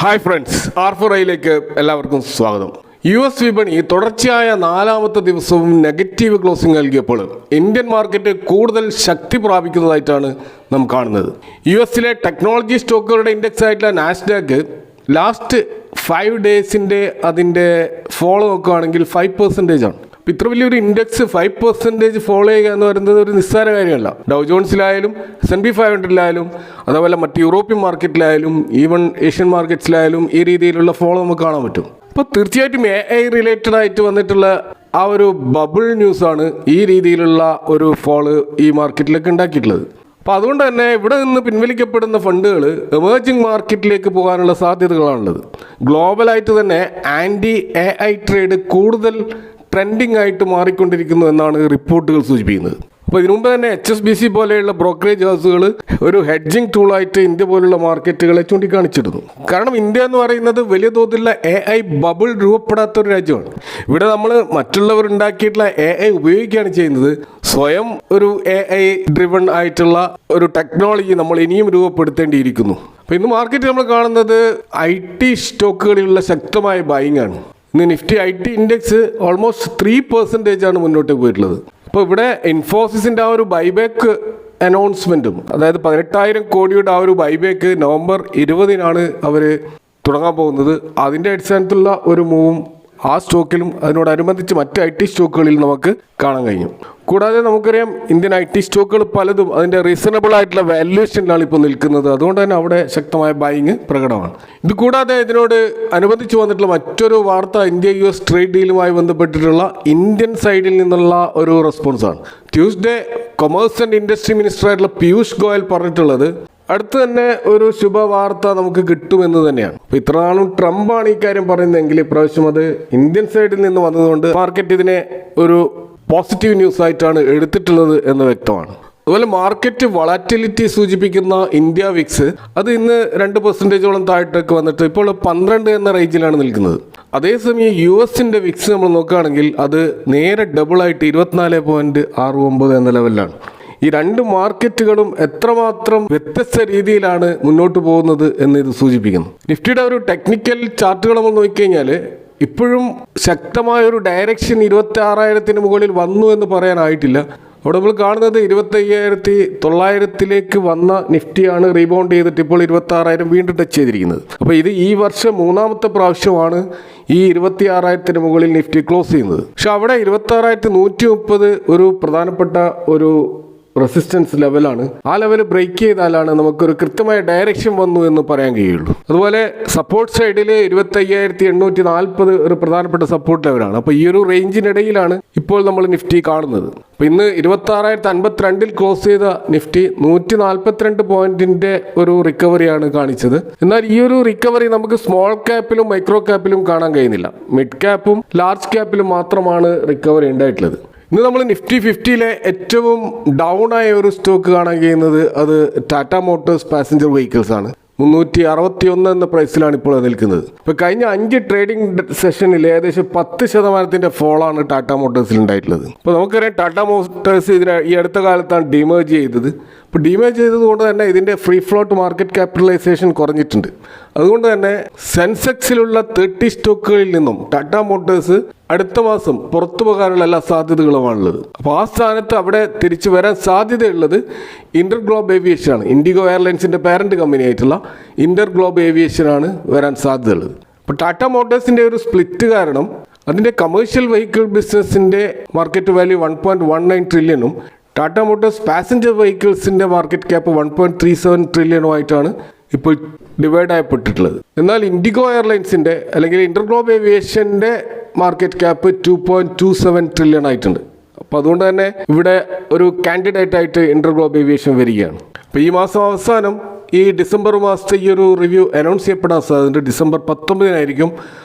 Hi friends, R4iലേക്ക് എല്ലാവർക്കും സ്വാഗതം. US വിപണി തുടർച്ചയായ നാലാമത്തെ ദിവസവും നെഗറ്റീവ് ക്ലോസിംഗ് നൽകിയപ്പോൾ ഇന്ത്യൻ മാർക്കറ്റ് കൂടുതൽ ശക്തി പ്രാപിക്കുന്നതായിട്ടാണ് നാം കാണുന്നത്. US ടെക്നോളജി സ്റ്റോക്കുകളുടെ ഇൻഡെക്സ് ആയിട്ടുള്ള നാസ്ഡാക്ക് ലാസ്റ്റ് 5 ഡേയ്സിൻ്റെ അതിൻ്റെ ഫോളോ നോക്കുകയാണെങ്കിൽ 5% ആണ്. ഇത്ര വലിയൊരു ഇൻഡെക്സ് 5% ഫോളോ ചെയ്യുക എന്ന് പറയുന്നത് ഒരു നിസ്സാര കാര്യമല്ല. ഡൗ ജോൺസിലായാലും S&P 500-ലായാലും അതേപോലെ മറ്റ് യൂറോപ്യൻ മാർക്കറ്റിലായാലും ഈവൻ ഏഷ്യൻ മാർക്കറ്റ്സിലായാലും ഈ രീതിയിലുള്ള ഫോളോ നമുക്ക് കാണാൻ പറ്റും. അപ്പോൾ തീർച്ചയായിട്ടും AI റിലേറ്റഡ് ആയിട്ട് വന്നിട്ടുള്ള ആ ഒരു ബബിൾ ന്യൂസാണ് ഈ രീതിയിലുള്ള ഒരു ഫോള് ഈ മാർക്കറ്റിലേക്ക് ഉണ്ടാക്കിയിട്ടുള്ളത്. അപ്പോൾ അതുകൊണ്ട് തന്നെ ഇവിടെ നിന്ന് പിൻവലിക്കപ്പെടുന്ന ഫണ്ടുകൾ എമേർജിംഗ് മാർക്കറ്റിലേക്ക് പോകാനുള്ള സാധ്യതകളാണുള്ളത്. ഗ്ലോബലായിട്ട് തന്നെ ആൻറ്റി AI ട്രേഡ് കൂടുതൽ ട്രെൻഡിങ് ആയിട്ട് മാറിക്കൊണ്ടിരിക്കുന്നു എന്നാണ് റിപ്പോർട്ടുകൾ സൂചിപ്പിക്കുന്നത്. അപ്പോൾ ഇതിനു മുമ്പ് തന്നെ HSBC പോലെയുള്ള ബ്രോക്കറേജ് ഹൗസുകൾ ഒരു ഹെഡ്ജിങ് ടൂളായിട്ട് ഇന്ത്യ പോലുള്ള മാർക്കറ്റുകളെ ചൂണ്ടിക്കാണിച്ചിരുന്നു. കാരണം ഇന്ത്യ എന്ന് പറയുന്നത് വലിയ തോതിലുള്ള AI ബബിൾ രൂപപ്പെടാത്തൊരു രാജ്യമാണ്. ഇവിടെ നമ്മൾ മറ്റുള്ളവർ ഉണ്ടാക്കിയിട്ടുള്ള AI ഉപയോഗിക്കുകയാണ് ചെയ്യുന്നത്. സ്വയം ഒരു AI ഡ്രിവൺ ആയിട്ടുള്ള ഒരു ടെക്നോളജി നമ്മൾ ഇനിയും രൂപപ്പെടുത്തേണ്ടിയിരിക്കുന്നു. അപ്പോൾ ഇന്ന് മാർക്കറ്റ് നമ്മൾ കാണുന്നത് IT സ്റ്റോക്കുകളിലുള്ള ശക്തമായ ബൈങ് ആണ്. ഇന്ന് നിഫ്റ്റി IT ഇൻഡെക്സ് ഓൾമോസ്റ്റ് 3% ആണ് മുന്നോട്ട് പോയിട്ടുള്ളത്. അപ്പോൾ ഇവിടെ ഇൻഫോസിസിൻ്റെ ആ ഒരു ബൈബാക്ക് അനൗൺസ്മെൻറ്റും, അതായത് 18,000 കോടിയുടെ ആ ഒരു ബൈബാക്ക് നവംബർ 20-നാണ് അവർ തുടങ്ങാൻ പോകുന്നത്. അതിൻ്റെ അടിസ്ഥാനത്തിലുള്ള ഒരു മൂവും ആ സ്റ്റോക്കിലും അതിനോടനുബന്ധിച്ച് മറ്റ് IT സ്റ്റോക്കുകളിൽ നമുക്ക് കാണാൻ കഴിയും. കൂടാതെ നമുക്കറിയാം ഇന്ത്യൻ IT സ്റ്റോക്കുകൾ പലതും അതിൻ്റെ റീസണബിൾ ആയിട്ടുള്ള വാല്യുവേഷനിലാണ് ഇപ്പോൾ നിൽക്കുന്നത്. അതുകൊണ്ട് തന്നെ അവിടെ ശക്തമായ ബൈങ് പ്രകടമാണ്. ഇത് കൂടാതെ ഇതിനോട് അനുബന്ധിച്ച് വന്നിട്ടുള്ള മറ്റൊരു വാർത്ത ഇന്ത്യ US ട്രേഡ് ഡീലുമായി ബന്ധപ്പെട്ടിട്ടുള്ള ഇന്ത്യൻ സൈഡിൽ നിന്നുള്ള ഒരു റെസ്പോൺസാണ്. Tuesday commerce and industry minister ആയിട്ടുള്ള പീയൂഷ് ഗോയൽ പറഞ്ഞിട്ടുള്ളത് അടുത്ത് തന്നെ ഒരു ശുഭവാർത്ത നമുക്ക് കിട്ടുമെന്ന് തന്നെയാണ്. അപ്പോൾ ഇത്ര നാളും ട്രംപാണ് ഈ കാര്യം പറയുന്നതെങ്കിൽ ഇപ്രാവശ്യം അത് ഇന്ത്യൻ സൈഡിൽ നിന്ന് വന്നതുകൊണ്ട് മാർക്കറ്റ് ഇതിനെ ഒരു പോസിറ്റീവ് ന്യൂസ് ആയിട്ടാണ് എടുത്തിട്ടുള്ളത് എന്ന് വ്യക്തമാണ്. അതുപോലെ മാർക്കറ്റ് വളറ്റിലിറ്റി സൂചിപ്പിക്കുന്ന ഇന്ത്യ വിക്സ് അത് ഇന്ന് 2% താഴേക്ക് വന്നിട്ട് ഇപ്പോൾ 12 എന്ന റേഞ്ചിലാണ് നിൽക്കുന്നത്. അതേസമയം US വിക്സ് നമ്മൾ നോക്കുകയാണെങ്കിൽ അത് നേരെ ഡബിളായിട്ട് 24.69 എന്ന ലെവലിലാണ്. ഈ രണ്ട് മാർക്കറ്റുകളും എത്രമാത്രം വ്യത്യസ്ത രീതിയിലാണ് മുന്നോട്ട് പോകുന്നത് എന്ന് ഇത് സൂചിപ്പിക്കുന്നു. നിഫ്റ്റിയുടെ ഒരു ടെക്നിക്കൽ ചാർട്ടുകൾ നമ്മൾ നോക്കിക്കഴിഞ്ഞാൽ ഇപ്പോഴും ശക്തമായൊരു ഡയറക്ഷൻ 26,000-ന് മുകളിൽ വന്നു എന്ന് പറയാനായിട്ടില്ല. അവിടെ നമ്മൾ കാണുന്നത് 25,900-ലേക്ക് വന്ന നിഫ്റ്റിയാണ് റീബൗണ്ട് ചെയ്തിട്ട് ഇപ്പോൾ 26,000 വീണ്ടും ടച്ച് ചെയ്തിരിക്കുന്നത്. അപ്പോൾ ഇത് ഈ വർഷം 3ാമത്തെ പ്രാവശ്യമാണ് ഈ 26,000-ന് മുകളിൽ നിഫ്റ്റി ക്ലോസ് ചെയ്യുന്നത്. പക്ഷെ അവിടെ 26,130 ഒരു പ്രധാനപ്പെട്ട ഒരു റെസിസ്റ്റൻസ് ലെവലാണ്. ആ ലെവൽ ബ്രേക്ക് ചെയ്താലാണ് നമുക്കൊരു കൃത്യമായ ഡയറക്ഷൻ വന്നു എന്ന് പറയാൻ കഴിയുള്ളൂ. അതുപോലെ സപ്പോർട്ട് സൈഡിൽ 25,840 ഒരു പ്രധാനപ്പെട്ട സപ്പോർട്ട് ലെവലാണ്. അപ്പോൾ ഈ ഒരു റേഞ്ചിനിടയിലാണ് ഇപ്പോൾ നമ്മൾ നിഫ്റ്റി കാണുന്നത്. അപ്പോൾ ഇന്ന് 26,052-ൽ ക്ലോസ് ചെയ്ത നിഫ്റ്റി 142 പോയിന്റിന്റെ ഒരു റിക്കവറിയാണ് കാണിച്ചത്. എന്നാൽ ഈ ഒരു റിക്കവറി നമുക്ക് സ്മോൾ ക്യാപ്പിലും മൈക്രോ ക്യാപ്പിലും കാണാൻ കഴിയുന്നില്ല. മിഡ് ക്യാപ്പും ലാർജ് ക്യാപ്പിലും മാത്രമാണ് റിക്കവറി ഉണ്ടായിട്ടുള്ളത്. ഇന്ന് നമ്മൾ നിഫ്റ്റി 50-ലെ ഏറ്റവും ഡൗൺ ആയ ഒരു സ്റ്റോക്ക് കാണാൻ കഴിയുന്നത് അത് ടാറ്റ മോട്ടോഴ്സ് പാസഞ്ചർ വെഹിക്കിൾസ് ആണ്. 361 എന്ന പ്രൈസിലാണ് ഇപ്പോൾ നിൽക്കുന്നത്. ഇപ്പോൾ കഴിഞ്ഞ 5 ട്രേഡിംഗ് സെഷനിൽ ഏകദേശം 10% ഫോളാണ് ടാറ്റ മോട്ടോഴ്സിൽ ഉണ്ടായിട്ടുള്ളത്. ഇപ്പോൾ നമുക്കറിയാം ടാറ്റ മോട്ടോഴ്സ് ഈ അടുത്ത കാലത്താണ് ഡിമേർജ് ചെയ്തത്. ഇപ്പോൾ ഡിമേർജ് ചെയ്തത് കൊണ്ട് തന്നെ ഇതിൻ്റെ ഫ്രീ ഫ്ലോട്ട് മാർക്കറ്റ് ക്യാപിറ്റലൈസേഷൻ കുറഞ്ഞിട്ടുണ്ട്. അതുകൊണ്ട് തന്നെ സെൻസെക്സിലുള്ള 30 സ്റ്റോക്കുകളിൽ നിന്നും ടാറ്റ മോട്ടോഴ്സ് അടുത്ത മാസം പുറത്തു പോകാനുള്ള എല്ലാ സാധ്യതകളുമാണുള്ളത്. അപ്പോൾ ആ സ്ഥാനത്ത് അവിടെ തിരിച്ചു വരാൻ സാധ്യതയുള്ളത് ഇന്റർ ഗ്ലോബ് ഏവിയേഷൻ ആണ്. ഇൻഡിഗോ എയർലൈൻസിൻ്റെ പാരന്റ് കമ്പനി ആയിട്ടുള്ള ഇന്റർ ഗ്ലോബ് ഏവിയേഷൻ ആണ് വരാൻ സാധ്യതയുള്ളത്. അപ്പോൾ ടാറ്റ മോട്ടോഴ്സിൻ്റെ ഒരു സ്പ്ലിറ്റ് കാരണം അതിൻ്റെ കമേഴ്ഷ്യൽ വെഹിക്കിൾ ബിസിനസ്സിൻ്റെ മാർക്കറ്റ് വാല്യൂ 1.19 ട്രില്യണും ടാറ്റ മോട്ടോഴ്സ് പാസഞ്ചർ വെഹിക്കിൾസിൻ്റെ മാർക്കറ്റ് ക്യാപ്പ് 1.37 ട്രില്യണുമായിട്ടാണ് ഇപ്പോൾ ഡിവൈഡ് ആയപ്പെട്ടിട്ടുള്ളത്. എന്നാൽ ഇൻഡിഗോ എയർലൈൻസിൻ്റെ അല്ലെങ്കിൽ ഇന്റർ ഗ്ലോബ് ഏവിയേഷൻ്റെ മാർക്കറ്റ് ക്യാപ്പ് 2.27 ട്രില്യൺ ആയിട്ടുണ്ട്. അപ്പോൾ അതുകൊണ്ട് തന്നെ ഇവിടെ ഒരു കാൻഡിഡേറ്റ് ആയിട്ട് ഇന്റർ ഗ്ലോബ് ഏവിയേഷൻ വരികയാണ്. അപ്പോൾ ഈ മാസം അവസാനം ഈ ഡിസംബർ മാസത്തെ ഈ ഒരു റിവ്യൂ അനൗൺസ് ചെയ്യപ്പെടാൻ സാധ്യതയുണ്ട്. ഡിസംബർ 19-നായിരിക്കും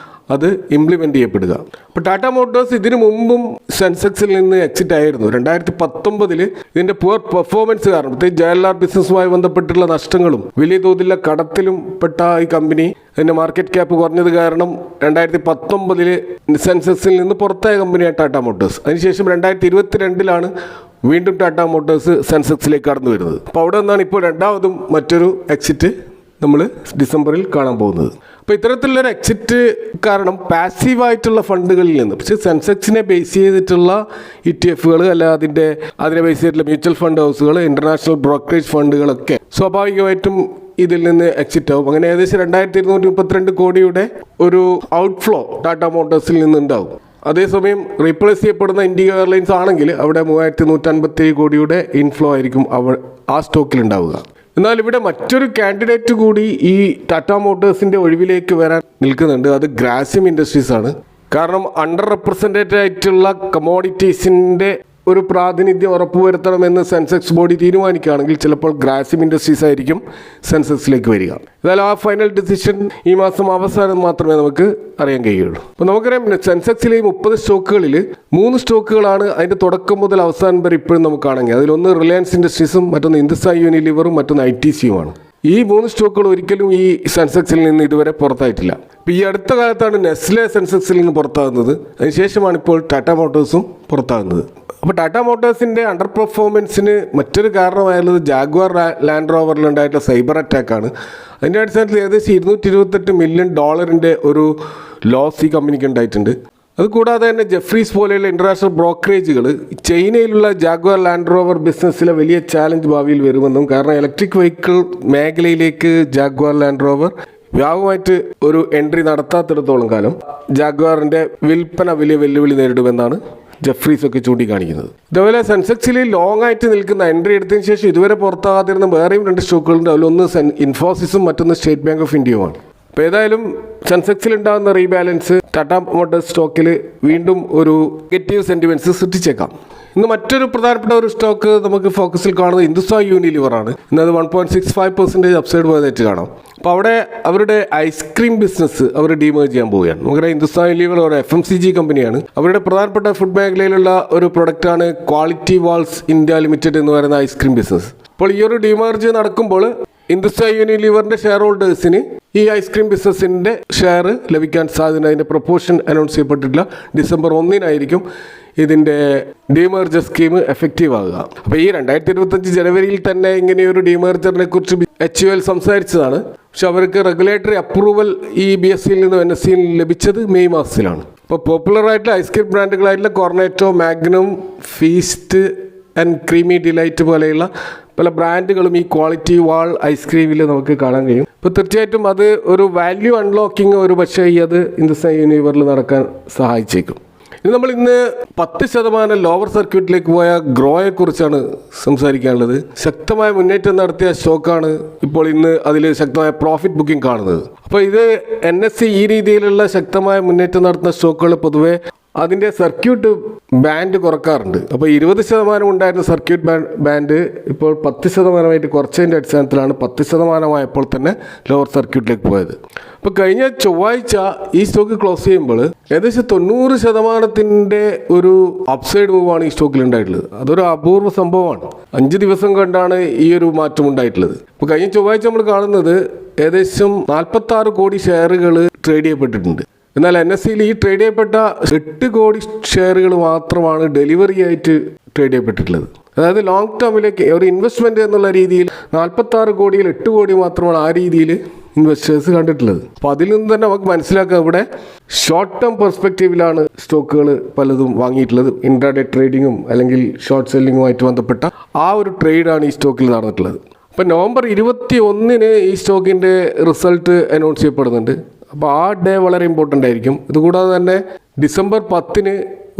അത് ഇംപ്ലിമെൻ്റ് ചെയ്യപ്പെടുക. അപ്പോൾ ടാറ്റ മോട്ടോഴ്സ് ഇതിനു മുമ്പും സെൻസെക്സിൽ നിന്ന് എക്സിറ്റ് ആയിരുന്നു. 2019 ഇതിൻ്റെ പുവർ പെർഫോമൻസ് കാരണം പ്രത്യേകിച്ച് JLR ബിസിനസ്സുമായി ബന്ധപ്പെട്ടുള്ള നഷ്ടങ്ങളും വലിയ തോതിലുള്ള കടത്തിലും പെട്ട ഈ കമ്പനി അതിൻ്റെ മാർക്കറ്റ് ക്യാപ്പ് കുറഞ്ഞത് കാരണം 2019 സെൻസെക്സിൽ നിന്ന് പുറത്തായ കമ്പനിയാണ് ടാറ്റ മോട്ടോഴ്സ്. അതിനുശേഷം 2022-ലാണ് വീണ്ടും ടാറ്റ മോട്ടോഴ്സ് സെൻസെക്സിലേക്ക് കടന്നു വരുന്നത്. അപ്പോൾ അവിടെ നിന്നാണ് ഇപ്പോൾ രണ്ടാമതും മറ്റൊരു എക്സിറ്റ് നമ്മൾ ഡിസംബറിൽ കാണാൻ പോകുന്നത്. അപ്പോൾ ഇത്തരത്തിലുള്ളൊരു എക്സിറ്റ് കാരണം പാസീവായിട്ടുള്ള ഫണ്ടുകളിൽ നിന്ന്, പക്ഷേ സെൻസെക്സിനെ ബേസ് ചെയ്തിട്ടുള്ള ETF അല്ല അതിനെ ബേസ് ചെയ്തിട്ടുള്ള മ്യൂച്വൽ ഫണ്ട് ഹൗസുകൾ, ഇൻ്റർനാഷണൽ ബ്രോക്കറേജ് ഫണ്ടുകളൊക്കെ സ്വാഭാവികമായിട്ടും ഇതിൽ നിന്ന് എക്സിറ്റ് ആവും. അങ്ങനെ ഏകദേശം 2232 കോടിയുടെ ഒരു ഔട്ട്ഫ്ലോ ടാറ്റ മോട്ടോഴ്സിൽ നിന്നുണ്ടാവും. അതേസമയം റീപ്ലേസ് ചെയ്യപ്പെടുന്ന ഇൻഡിഗോ എയർലൈൻസ് ആണെങ്കിൽ അവിടെ 3157 കോടിയുടെ ഇൻഫ്ലോ ആയിരിക്കും ആ സ്റ്റോക്കിൽ ഉണ്ടാവുക. എന്നാൽ ഇവിടെ മറ്റൊരു കാൻഡിഡേറ്റ് കൂടി ഈ ടാറ്റ മോട്ടോഴ്സിൻ്റെ ഒഴിവിലേക്ക് വരാൻ നിൽക്കുന്നുണ്ട്. അത് ഗ്രാസിം ഇൻഡസ്ട്രീസ് ആണ്. കാരണം അണ്ടർ റെപ്രസെൻറ്റേറ്റഡ് ആയിട്ടുള്ള കമോഡിറ്റീസിൻ്റെ ഒരു പ്രാതിനിധ്യം ഉറപ്പുവരുത്തണമെന്ന് സെൻസെക്സ് ബോഡി തീരുമാനിക്കുകയാണെങ്കിൽ ചിലപ്പോൾ ഗ്രാസിം ഇൻഡസ്ട്രീസ് ആയിരിക്കും സെൻസെക്സിലേക്ക് വരിക. എന്നാലും ആ ഫൈനൽ ഡിസിഷൻ ഈ മാസം അവസാനം മാത്രമേ നമുക്ക് അറിയാൻ കഴിയുള്ളൂ. അപ്പോൾ നമുക്കറിയാം സെൻസെക്സിലെ 30 സ്റ്റോക്കുകളിൽ 3 സ്റ്റോക്കുകളാണ് അതിൻ്റെ തുടക്കം മുതൽ അവസാനം വരെ ഇപ്പോഴും നമുക്ക് കാണുക. അതിലൊന്ന് റിലയൻസ് ഇൻഡസ്ട്രീസും, മറ്റൊന്ന് ഹിന്ദുസ്ഥാൻ യൂണിലിവറും, മറ്റൊന്ന് ITCയുമാണ്. ഈ 3 സ്റ്റോക്കുകൾ ഒരിക്കലും ഈ സെൻസെക്സിൽ നിന്ന് ഇതുവരെ പുറത്തായിട്ടില്ല. ഇപ്പോൾ ഈ അടുത്ത കാലത്താണ് നെസ്ലെ സെൻസെക്സിൽ നിന്ന് പുറത്താകുന്നത്. അതിനുശേഷമാണ് ഇപ്പോൾ ടാറ്റ മോട്ടോഴ്സും പുറത്താകുന്നത്. അപ്പോൾ ടാറ്റ മോട്ടോഴ്സിൻ്റെ അണ്ടർ പെർഫോമൻസിന് മറ്റൊരു കാരണമായുള്ളത് ജാഗ്വാർ ലാൻഡ് റോവറിലുണ്ടായിട്ടുള്ള സൈബർ അറ്റാക്കാണ്. അതിൻ്റെ അടിസ്ഥാനത്തിൽ ഏകദേശം $228 മില്യൺ ഒരു ലോസ് ഈ കമ്പനിക്ക് ഉണ്ടായിട്ടുണ്ട്. അതുകൂടാതെ തന്നെ ജെഫ്രീസ് പോലെയുള്ള ഇൻ്റർനാഷണൽ ബ്രോക്കറേജുകൾ ചൈനയിലുള്ള ജാഗ്വാർ ലാൻഡ് റോവർ ബിസിനസ്സിലെ വലിയ ചാലഞ്ച് ഭാവിയിൽ വരുമെന്നും, കാരണം ഇലക്ട്രിക് വെഹിക്കിൾ മേഖലയിലേക്ക് ജാഗ്വാർ ലാൻഡ് റോവർ വ്യാപകമായിട്ട് ഒരു എൻട്രി നടത്താത്തിടത്തോളം കാലം ജാഗ്വാറിൻ്റെ വിൽപ്പന വലിയ വെല്ലുവിളി നേരിടുമെന്നാണ് ജെഫ്രീസ് ഒക്കെ ചൂണ്ടിക്കാണിക്കുന്നത്. ഇതുപോലെ സെൻസെക്സിൽ ലോങ് ആയിട്ട് നിൽക്കുന്ന എൻട്രി എടുത്തതിന് ശേഷം ഇതുവരെ പുറത്താകാതിരുന്ന വേറെയും 2 സ്റ്റോക്കുകളുണ്ട്. അതിലൊന്ന് ഇൻഫോസിസും മറ്റൊന്ന് സ്റ്റേറ്റ് ബാങ്ക് ഓഫ് ഇന്ത്യയുമാണ്. അപ്പോൾ ഏതായാലും സെൻസെക്സിൽ ഉണ്ടാകുന്ന റീബാലൻസ് ടാറ്റ മോട്ടോഴ്സ് സ്റ്റോക്കിൽ വീണ്ടും ഒരു നെഗറ്റീവ് സെൻറ്റിമെൻറ്റ്സ് സൃഷ്ടിച്ചേക്കാം. ഇന്ന് മറ്റൊരു പ്രധാനപ്പെട്ട ഒരു സ്റ്റോക്ക് നമുക്ക് ഫോക്കസിൽ കാണുന്നത് ഹിന്ദുസ്ഥാൻ യൂണിലിവറാണ്. ഇന്നത് 1.65% അപ്സൈഡ് പോയതായിട്ട് കാണാം. അപ്പോൾ അവിടെ അവരുടെ ഐസ്ക്രീം ബിസിനസ് അവർ ഡീമേർജ് ചെയ്യാൻ പോവുകയാണ്. നമുക്കറിയാം ഹിന്ദുസ്ഥാൻ യൂണിലിവർ ഒരു FMCG കമ്പനിയാണ്. അവരുടെ പ്രധാനപ്പെട്ട ഫുഡ് മേഖലയിലുള്ള ഒരു പ്രൊഡക്റ്റാണ് ക്വാളിറ്റി വാൾസ് ഇന്ത്യ ലിമിറ്റഡ് എന്ന് പറയുന്ന ഐസ്ക്രീം ബിസിനസ്. അപ്പോൾ ഈ ഒരു ഡീമേർജ് നടക്കുമ്പോൾ ഹിന്ദുസ്ഥാൻ യൂണിലിവറിൻ്റെ ഷെയർ ഹോൾഡേഴ്സിന് ഈ ഐസ്ക്രീം ബിസിനസ്സിൻ്റെ ഷെയർ ലഭിക്കാൻ സാധ്യത, അതിൻ്റെ പ്രൊപ്പോർഷൻ അനൗൺസ് ചെയ്യപ്പെട്ടിട്ടില്ല. ഡിസംബർ 1 ഇതിൻ്റെ ഡീമേർജർ സ്കീം എഫക്റ്റീവ് ആകുക. അപ്പോൾ ഈ 2025 ജനുവരിയിൽ തന്നെ ഇങ്ങനെയൊരു ഡീമേർജറിനെ കുറിച്ച് HUL സംസാരിച്ചതാണ്. പക്ഷെ അവർക്ക് റെഗുലേറ്ററി അപ്രൂവൽ ഈ BSEയിൽ നിന്നും NSEയിൽ ലഭിച്ചത് മെയ് മാസത്തിലാണ്. അപ്പോൾ പോപ്പുലറായിട്ടുള്ള ഐസ്ക്രീം ബ്രാൻഡുകളായിട്ടുള്ള Cornetto, Magnum, Feast and Creamy Delight പോലെയുള്ള പല ബ്രാൻഡുകളും ഈ ക്വാളിറ്റി വാൾ ഐസ്ക്രീമിൽ നമുക്ക് കാണാൻ കഴിയും. അപ്പോൾ തീർച്ചയായിട്ടും അത് ഒരു വാല്യൂ അൺലോക്കിങ് ഒരു പക്ഷേ അത് ഹിന്ദുസ്ഥാൻ യൂണിലിവറിൽ നടക്കാൻ സഹായിച്ചേക്കും. ഇനി നമ്മൾ ഇന്ന് 10% ലോവർ സർക്യൂട്ടിലേക്ക് പോയ ഗ്രോയെക്കുറിച്ചാണ് സംസാരിക്കാനുള്ളത്. ശക്തമായ മുന്നേറ്റം നടത്തിയ സ്റ്റോക്കാണ് ഇപ്പോൾ ഇന്ന് അതിൽ ശക്തമായ പ്രോഫിറ്റ് ബുക്കിംഗ് കാണുന്നത്. അപ്പോൾ ഇത് NSE ഈ രീതിയിലുള്ള ശക്തമായ മുന്നേറ്റം നടത്തുന്ന സ്റ്റോക്കുകൾ പൊതുവെ അതിൻ്റെ സർക്യൂട്ട് ബാൻഡ് കുറക്കാറുണ്ട്. അപ്പോൾ 20% ഉണ്ടായിരുന്ന സർക്യൂട്ട് ബാൻഡ് ഇപ്പോൾ 10% കുറച്ചതിൻ്റെ അടിസ്ഥാനത്തിലാണ് 10% തന്നെ ലോവർ സർക്യൂട്ടിലേക്ക് പോയത്. അപ്പോൾ കഴിഞ്ഞ ചൊവ്വാഴ്ച ഈ സ്റ്റോക്ക് ക്ലോസ് ചെയ്യുമ്പോൾ ഏകദേശം 90% ഒരു അപ്സൈഡ് മൂവാണ് ഈ സ്റ്റോക്കിൽ ഉണ്ടായിട്ടുള്ളത്. അതൊരു അപൂർവ സംഭവമാണ്. 5 ദിവസം കണ്ടാണ് ഈ ഒരു മാറ്റം ഉണ്ടായിട്ടുള്ളത്. അപ്പോൾ കഴിഞ്ഞ ചൊവ്വാഴ്ച നമ്മൾ കാണുന്നത് ഏകദേശം 46 കോടി ഷെയറുകൾ ട്രേഡ് ചെയ്യപ്പെട്ടിട്ടുണ്ട്. എന്നാൽ NSEയിൽ ഈ ട്രേഡ് ചെയ്യപ്പെട്ട 8 കോടി ഷെയറുകൾ മാത്രമാണ് ഡെലിവറി ആയിട്ട് ട്രേഡ് ചെയ്യപ്പെട്ടിട്ടുള്ളത്. അതായത് ലോങ് ടേമിലേക്ക് ഒരു ഇൻവെസ്റ്റ്മെൻറ്റ് എന്നുള്ള രീതിയിൽ 46 കോടിയിൽ 8 കോടി മാത്രമാണ് ആ രീതിയിൽ ഇൻവെസ്റ്റേഴ്സ് കണ്ടിട്ടുള്ളത്. അപ്പോൾ അതിൽ നിന്ന് തന്നെ നമുക്ക് മനസ്സിലാക്കുക ഇവിടെ ഷോർട്ട് ടേം പെർസ്പെക്റ്റീവിലാണ് സ്റ്റോക്കുകൾ പലതും വാങ്ങിയിട്ടുള്ളത്. ഇൻട്രാഡേ ട്രേഡിങ്ങും അല്ലെങ്കിൽ ഷോർട്ട് സെല്ലിങ്ങുമായിട്ട് ബന്ധപ്പെട്ട ആ ഒരു ട്രേഡാണ് ഈ സ്റ്റോക്കിൽ നടന്നിട്ടുള്ളത്. അപ്പോൾ നവംബർ 21 ഈ സ്റ്റോക്കിൻ്റെ റിസൾട്ട് അനൗൺസ് ചെയ്യപ്പെടുന്നുണ്ട്. അപ്പോൾ ആ ഡേ വളരെ ഇമ്പോർട്ടൻ്റ് ആയിരിക്കും. ഇതുകൂടാതെ തന്നെ ഡിസംബർ 10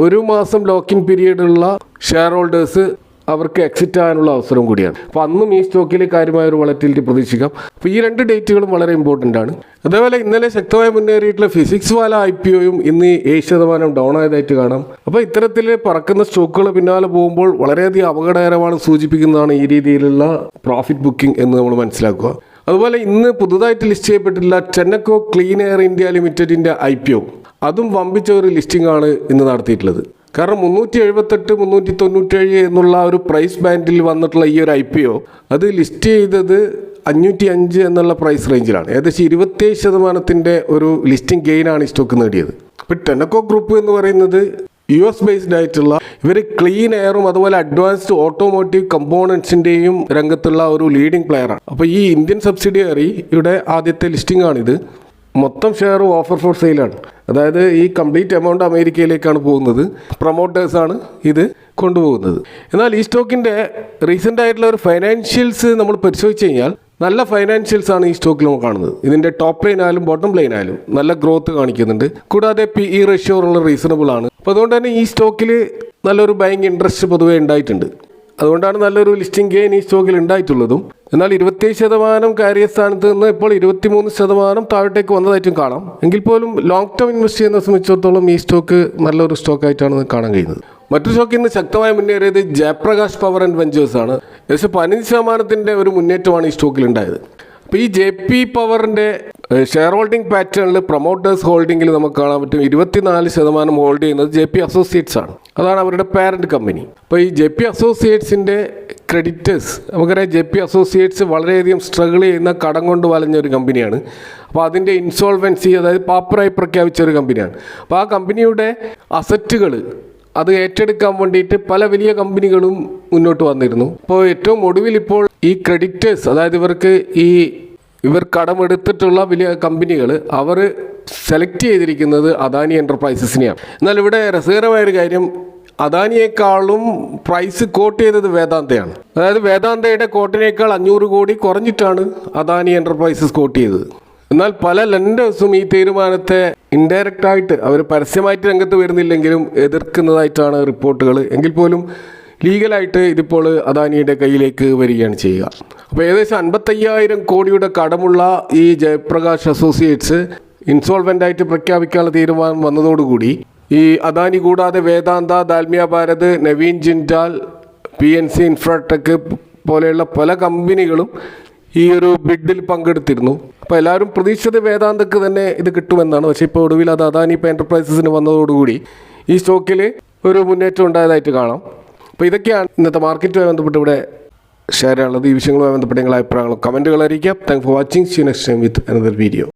1 മാസം ലോക്കിംഗ് പീരീഡുള്ള ഷെയർ ഹോൾഡേഴ്സ് അവർക്ക് എക്സിറ്റ് ആകാനുള്ള അവസരം കൂടിയാണ്. അപ്പോൾ അന്നും ഈ സ്റ്റോക്കിൽ കാര്യമായ ഒരു വളറ്റിലിറ്റി പ്രതീക്ഷിക്കാം. അപ്പോൾ ഈ 2 ഡേറ്റുകളും വളരെ ഇമ്പോർട്ടൻ്റ് ആണ്. അതേപോലെ ഇന്നലെ ശക്തമായി മുന്നേറിയിട്ടുള്ള ഫിസിക്സ് വാല IPOയും ഇന്ന് 7% ഡൗൺ ആയതായിട്ട് കാണാം. അപ്പോൾ ഇത്തരത്തിൽ പറക്കുന്ന സ്റ്റോക്കുകൾ പിന്നാലെ പോകുമ്പോൾ വളരെയധികം അപകടകരമാണ് സൂചിപ്പിക്കുന്നതാണ് ഈ രീതിയിലുള്ള പ്രോഫിറ്റ് ബുക്കിംഗ് എന്ന് നമ്മൾ മനസ്സിലാക്കുക. അതുപോലെ ഇന്ന് പുതുതായിട്ട് ലിസ്റ്റ് ചെയ്യപ്പെട്ടിട്ടുള്ള ടെന്നക്കോ ക്ലീൻ എയർ ഇന്ത്യ ലിമിറ്റഡിൻ്റെ IPO അതും വമ്പിച്ച ഒരു ലിസ്റ്റിംഗ് ആണ് ഇന്ന് നടത്തിയിട്ടുള്ളത്. കാരണം 378, 397 എന്നുള്ള ഒരു പ്രൈസ് ബാൻഡിൽ വന്നിട്ടുള്ള ഈ ഒരു IPO അത് ലിസ്റ്റ് ചെയ്തത് 505 എന്നുള്ള പ്രൈസ് റേഞ്ചിലാണ്. ഏകദേശം 27% ഒരു ലിസ്റ്റിംഗ് ഗെയിനാണ് ഈ സ്റ്റോക്ക് നേടിയത്. ഇപ്പോൾ ടെന്നക്കോ ഗ്രൂപ്പ് എന്ന് പറയുന്നത് US ബേസ്ഡ് ആയിട്ടുള്ള ഇവർ ക്ലീൻ എയറും അതുപോലെ അഡ്വാൻസ്ഡ് ഓട്ടോമോട്ടീവ് കമ്പോണൻസിൻ്റെയും രംഗത്തുള്ള ഒരു ലീഡിംഗ് പ്ലെയറാണ്. അപ്പോൾ ഈ ഇന്ത്യൻ സബ്സിഡിയറി ഇവിടെ ആദ്യത്തെ ലിസ്റ്റിംഗ് ആണിത്. മൊത്തം ഷെയർ ഓഫർ ഫോർ സെയിലാണ്. അതായത് ഈ കംപ്ലീറ്റ് എമൗണ്ട് അമേരിക്കയിലേക്കാണ് പോകുന്നത്. പ്രൊമോട്ടേഴ്സാണ് ഇത് കൊണ്ടുപോകുന്നത്. എന്നാൽ ഈ സ്റ്റോക്കിൻ്റെ റീസെൻ്റ് ആയിട്ടുള്ള ഒരു ഫൈനാൻഷ്യൽസ് നമ്മൾ പരിശോധിച്ച് കഴിഞ്ഞാൽ നല്ല ഫൈനാൻഷ്യൽസ് ആണ് ഈ സ്റ്റോക്കിൽ നമ്മൾ കാണുന്നത്. ഇതിൻ്റെ ടോപ്പ് ലൈൻ ആയാലും ബോട്ടം ലൈൻ ആയാലും നല്ല ഗ്രോത്ത് കാണിക്കുന്നുണ്ട്. കൂടാതെ PE റേഷ്യോ ഉള്ള റീസണബിൾ ആണ്. അപ്പോൾ അതുകൊണ്ട് തന്നെ ഈ സ്റ്റോക്കിൽ നല്ലൊരു ബൈങ് ഇൻട്രസ്റ്റ് പൊതുവേ ഉണ്ടായിട്ടുണ്ട്. അതുകൊണ്ടാണ് നല്ലൊരു ലിസ്റ്റിംഗ് ഗെയിൻ ഈ സ്റ്റോക്കിൽ ഉണ്ടായിട്ടുള്ളതും. എന്നാൽ 27% കാര്യസ്ഥാനത്ത് നിന്ന് ഇപ്പോൾ 23% താഴോട്ടേക്ക് വന്നതായിട്ടും കാണാം. എങ്കിൽ പോലും ലോങ് ടേം ഇൻവെസ്റ്റ് ചെയ്യുന്ന സംബന്ധിച്ചിടത്തോളം ഈ സ്റ്റോക്ക് നല്ലൊരു സ്റ്റോക്കായിട്ടാണ് കാണാൻ കഴിയുന്നത്. മറ്റൊരു സ്റ്റോക്കിൽ നിന്ന് ശക്തമായി മുന്നേറിയത് ജയപ്രകാശ് പവർ ആൻഡ് വെഞ്ചേഴ്സ് ആണ്. ഏകദേശം 15% ഒരു മുന്നേറ്റമാണ് ഈ സ്റ്റോക്കിൽ ഉണ്ടായത്. അപ്പോൾ ഈ JP പവറിൻ്റെ ഷെയർ ഹോൾഡിംഗ് പാറ്റേണിൽ പ്രൊമോട്ടേഴ്സ് ഹോൾഡിങ്ങിൽ നമുക്ക് കാണാൻ പറ്റും 24% ഹോൾഡ് ചെയ്യുന്നത് JP അസോസിയേറ്റ്സ് ആണ്. അതാണ് അവരുടെ പാരന്റ് കമ്പനി. അപ്പോൾ ഈ JP അസോസിയേറ്റ്സിൻ്റെ ക്രെഡിറ്റേഴ്സ് നമുക്കറിയാം. JP അസോസിയേറ്റ്സ് വളരെയധികം സ്ട്രഗിൾ ചെയ്യുന്ന കടം കൊണ്ട് വലഞ്ഞ ഒരു കമ്പനിയാണ്. അപ്പോൾ അതിൻ്റെ ഇൻസോൾവൻസി അതായത് പാപ്പറായി പ്രഖ്യാപിച്ച ഒരു കമ്പനിയാണ്. അപ്പോൾ ആ കമ്പനിയുടെ അസറ്റുകൾ അത് ഏറ്റെടുക്കാൻ വേണ്ടിയിട്ട് പല വലിയ കമ്പനികളും മുന്നോട്ട് വന്നിരുന്നു. അപ്പോൾ ഏറ്റവും ഒടുവിൽ ഇപ്പോൾ ഈ ക്രെഡിറ്റേഴ്സ് അതായത് ഇവർ കടമെടുത്തിട്ടുള്ള വലിയ കമ്പനികൾ അവർ സെലക്ട് ചെയ്തിരിക്കുന്നത് അദാനി എൻ്റർപ്രൈസസിനെയാണ്. എന്നാൽ ഇവിടെ രസകരമായൊരു കാര്യം, അദാനിയേക്കാളും പ്രൈസ് കോട്ട് ചെയ്തത് വേദാന്തയാണ്. അതായത് വേദാന്തയുടെ കോട്ടിനേക്കാൾ 500 കോടി കുറഞ്ഞിട്ടാണ് അദാനി എൻ്റർപ്രൈസസ് കോട്ട് ചെയ്തത്. എന്നാൽ പല ലെൻഡേഴ്സും ഈ തീരുമാനത്തെ ഇൻഡയറക്റ്റായിട്ട് അവർ പരസ്യമായിട്ട് രംഗത്ത് വരുന്നില്ലെങ്കിലും എതിർക്കുന്നതായിട്ടാണ് റിപ്പോർട്ടുകൾ. എങ്കിൽ പോലും ലീഗലായിട്ട് ഇതിപ്പോൾ അദാനിയുടെ കയ്യിലേക്ക് വരികയാണ് ചെയ്യുക. അപ്പോൾ ഏകദേശം 55,000 കോടിയുടെ കടമുള്ള ഈ ജയപ്രകാശ് അസോസിയേറ്റ്സ് ഇൻസോൾവെൻ്റ് ആയിട്ട് പ്രഖ്യാപിക്കാനുള്ള തീരുമാനം വന്നതോടുകൂടി ഈ അദാനി കൂടാതെ വേദാന്ത, ദാൽമിയ ഭാരത്, നവീൻ ജിൻഡാൽ, PNC ഇൻഫ്രാടെക് പോലെയുള്ള പല കമ്പനികളും ഈ ഒരു ബിഡിൽ പങ്കെടുത്തിരുന്നു. അപ്പോൾ എല്ലാവരും പ്രതീക്ഷിച്ചത് വേദാന്തക്ക് തന്നെ ഇത് കിട്ടുമെന്നാണ്. പക്ഷേ ഇപ്പോൾ ഒടുവിൽ അത് അദാനി എൻ്റർപ്രൈസസിന് വന്നതോടുകൂടി ഈ സ്റ്റോക്കിൽ ഒരു മുന്നേറ്റം ഉണ്ടായതായിട്ട് കാണാം. അപ്പോൾ ഇതൊക്കെയാണ് ഇന്നത്തെ മാർക്കറ്റുമായി ബന്ധപ്പെട്ട് ഇവിടെ ഷെയർ ചെയ്യാനുള്ളത്. ഈ വിഷയങ്ങളുമായി ബന്ധപ്പെട്ട നിങ്ങളുടെ അഭിപ്രായങ്ങളും കമൻറ്റുകൾ അറിയിക്കാം. Thank for watching. See you next time with another video.